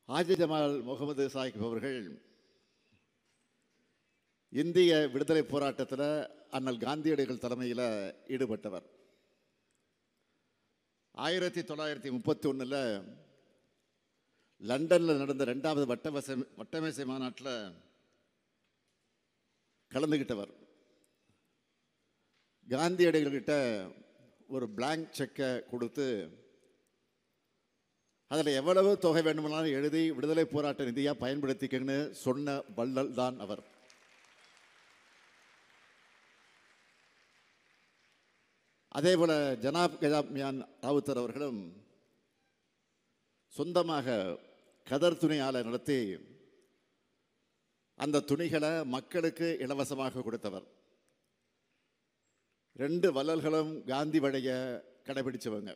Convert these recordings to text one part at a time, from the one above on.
Haji Jamal Mohammed Sahib அவர்கள் இந்திய விடுதலை போராட்டத்தில் அண்ணல் காந்தியடிகள் தலைமையில் ஈடுபட்டவர். 1931 லண்டனில் நடந்த 2வது வட்டமேசை மாநாட்டில் கலந்துகிட்டவர். காந்தியடிகள்கிட்ட ஒரு பிளாங்க் செக்கை கொடுத்து அதில் எவ்வளவு தொகை வேண்டுமானாலும் எழுதி விடுதலை போராட்ட நிதியாக பயன்படுத்திக்கன்னு சொன்ன வள்ளல் தான் அவர். அதே போல ஜனாப் கஜாப் மியான் ராவுத்தர் அவர்களும் சொந்தமாக கதர் துணி ஆலை நடத்தி அந்த துணிகளை மக்களுக்கு இலவசமாக கொடுத்தவர். 2 வள்ளல்களும் காந்தி வழியை கடைபிடிச்சவங்க.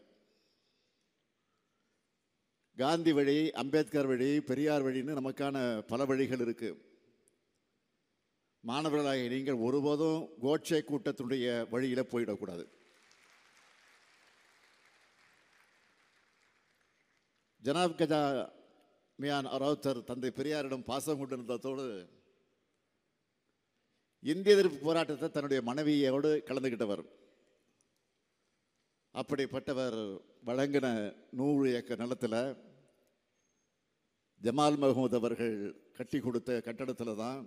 காந்தி வழி, அம்பேத்கர் வழி, பெரியார் வழின்னு நமக்கான பல வழிகள் இருக்கு. மாணவர்களாக நீங்கள் ஒருபோதும் கோட்சே கூட்டத்தினுடைய வழியில போயிடக்கூடாது. ஜனாப் கஜா மியான் ராவுத்தர் தந்தை பெரியாரிடம் பாசம் கொண்டிருந்ததோடு இந்திய எதிர்ப்பு போராட்டத்தை தன்னுடைய மனைவியோடு கலந்துகிட்டவர். அப்படிப்பட்டவர் வழங்கின 100 ஏக்கர் நிலத்தில் ஜமால் முகமது அவர்கள் கட்டி கொடுத்த கட்டடத்தில் தான்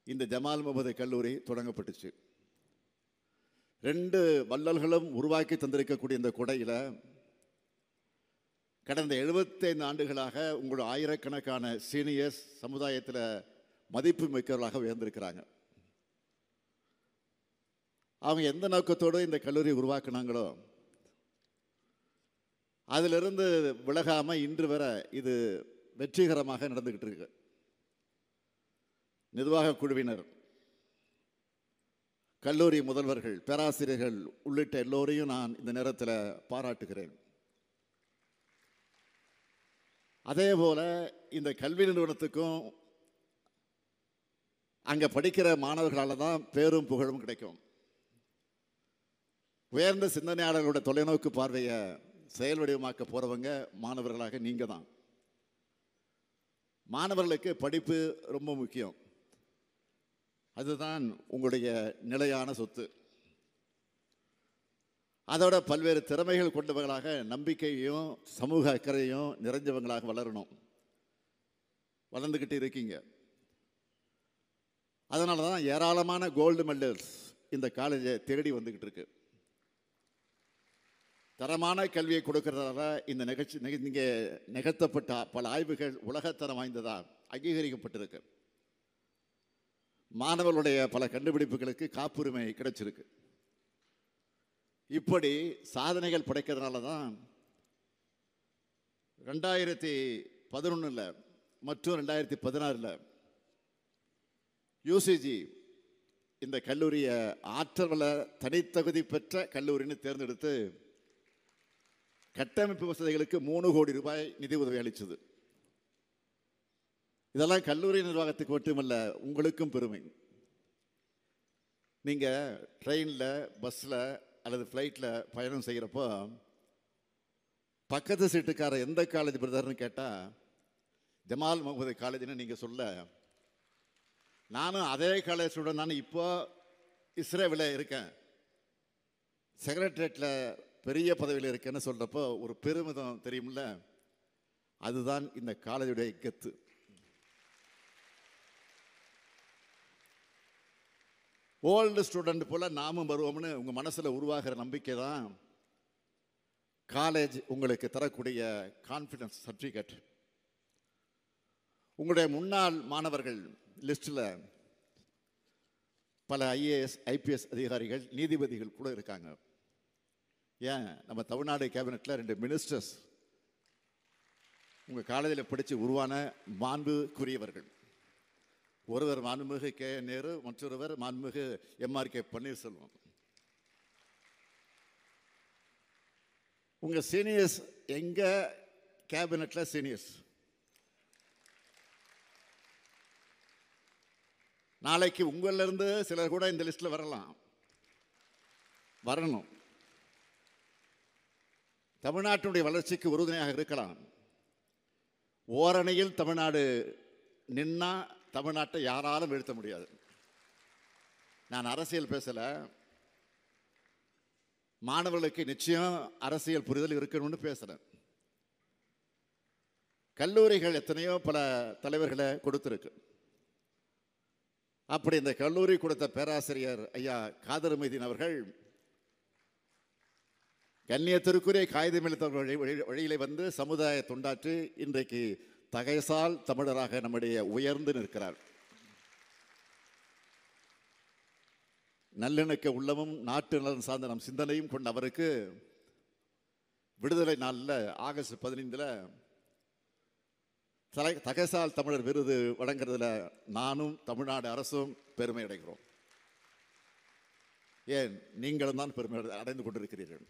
இந்த ஜமால் முகமது கல்லூரி தொடங்கப்பட்டுச்சு. 2 வள்ளல்களும் உருவாக்கி தந்திருக்கக்கூடிய இந்த கொடையில் கடந்த 75 ஆண்டுகளாக உங்களோட ஆயிரக்கணக்கான சீனியர்ஸ் சமுதாயத்தில் மதிப்பு மிக்கவர்களாக உயர்ந்திருக்கிறாங்க. அவங்க எந்த நோக்கத்தோடு இந்த கல்லூரி உருவாக்குனாங்களோ அதிலிருந்து விலகாமல் இன்று வரை இது வெற்றிகரமாக நடந்துக்கிட்டு இருக்கு. நிர்வாக குழுவினர், கல்லூரி முதல்வர்கள், பேராசிரியர்கள் உள்ளிட்ட எல்லோரையும் நான் இந்த நேரத்தில் பாராட்டுகிறேன். அதே போல இந்த கல்வி நிறுவனத்துக்கும் அங்கே படிக்கிற மாணவர்களால் தான் பேரும் புகழும் கிடைக்கும். உயர்ந்த சிந்தனையாளர்களோட தொலைநோக்கு பார்வையை செயல் வடிவமாக்க போகிறவங்க மாணவர்களாக நீங்கள் தான். மாணவர்களுக்கு படிப்பு ரொம்ப முக்கியம். அதுதான் உங்களுடைய நிலையான சொத்து. அதோட பல்வேறு திறமைகள் கொண்டவர்களாக, நம்பிக்கையும் சமூக அக்கறையும் நிறைஞ்சவங்களாக வளரணும். வளர்ந்துக்கிட்டு இருக்கீங்க. அதனால தான் ஏராளமான கோல்டு மெடல்ஸ் இந்த காலேஜை தேடி வந்துக்கிட்டு இருக்கு. தரமான கல்வியை கொடுக்கறதால இந்த இங்கே நிகழ்த்தப்பட்ட பல ஆய்வுகள் உலகத்தரம் வாய்ந்ததாக அங்கீகரிக்கப்பட்டிருக்கு. மாணவர்களுடைய பல கண்டுபிடிப்புகளுக்கு காப்புரிமை கிடைச்சிருக்கு. இப்படி சாதனைகள் படைக்கிறதுனால தான் 2011 மற்றும் 2016 யூசிஜி இந்த கல்லூரியை ஆற்றல் வள தனித்தகுதி பெற்ற கல்லூரின்னு தேர்ந்தெடுத்து கட்டமைப்பு வசதிகளுக்கு 3 கோடி ரூபாய் நிதி உதவி அளித்தது. இதெல்லாம் கல்லூரி நிர்வாகத்துக்கு மட்டுமல்ல, உங்களுக்கும் பெருமை. நீங்கள் ட்ரெயினில், பஸ்ஸில் அல்லது ஃப்ளைட்டில் பயணம் செய்கிறப்போ பக்கத்து சீட்டுக்கார எந்த காலேஜ் பிரதர்னு கேட்டால் ஜமால் முகமது காலேஜ்னு நீங்கள் சொல்ல, நானும் அதே காலேஜ் ஸ்டூடெண்ட், நான் இப்போ இஸ்ரேலில் இருக்கேன், செக்ரட்டரியேட்டில் பெரிய பதவியில் இருக்கேன்னு சொல்கிறப்போ ஒரு பெருமிதம் தெரியுமில்ல. அதுதான் இந்த காலேஜுடைய கெத்து. ஓல்டு ஸ்டூடெண்ட் போல் நாமும் வருவோம்னு உங்கள் மனசில் உருவாகிற நம்பிக்கை தான் காலேஜ் உங்களுக்கு தரக்கூடிய கான்ஃபிடன்ஸ் சர்டிஃபிகேட். உங்களுடைய முன்னாள் மாணவர்கள் லிஸ்டில் பல ஐஏஎஸ், ஐபிஎஸ் அதிகாரிகள், நீதிபதிகள் கூட இருக்காங்க. ஏன், நம்ம தமிழ்நாடு கேபினெட்டில் 2 மினிஸ்டர்ஸ் உங்கள் காலேஜில் படித்து உருவான மாண்புக்குரியவர்கள். ஒருவர் மாண்புமிகு கே நேரு, மற்றொருவர் மாண்புமிகு எம்ஆர்கே பன்னீர்செல்வம். உங்கள் சீனியர்ஸ் எங்கள் கேபினெட்டில் சீனியர்ஸ். நாளைக்கு உங்களிலிருந்து சிலர் கூட இந்த லிஸ்ட்டில் வரணும். தமிழ்நாட்டினுடைய வளர்ச்சிக்கு உறுதுணையாக இருக்கலாம். ஓரணியில் தமிழ்நாடு நின்னா தமிழ்நாட்டை யாராலும் வீழ்த்த முடியாது. நான் அரசியல் பேசல, மாணவர்களுக்கு நிச்சயம் அரசியல் புரிதல் இருக்கணும்னு பேசுறேன். கல்லூரிகள் எத்தனையோ பல தலைவர்களை கொடுத்திருக்கு. அப்படி இந்த கல்லூரி கொடுத்த பேராசிரியர் ஐயா காதர் மைதீன் அவர்கள் கண்ணியத்திற்குரிய காகிதமிழத்தவர்கள் வழியிலே வந்து சமுதாய தொண்டாற்றி இன்றைக்கு தகைசால் தமிழராக நம்முடைய உயர்ந்து நிற்கிறார். நல்லிணக்க உள்ளமும் நாட்டு நலன் சார்ந்த நம் சிந்தனையும் கொண்ட அவருக்கு விடுதலை நாளில் ஆகஸ்ட் 15 தகைசால் தமிழர் விருது வழங்குறதுல நானும் தமிழ்நாடு அரசும் பெருமை அடைகிறோம். ஏன் நீங்களும் தான் பெருமை அடைந்து கொண்டிருக்கிறீர்கள்.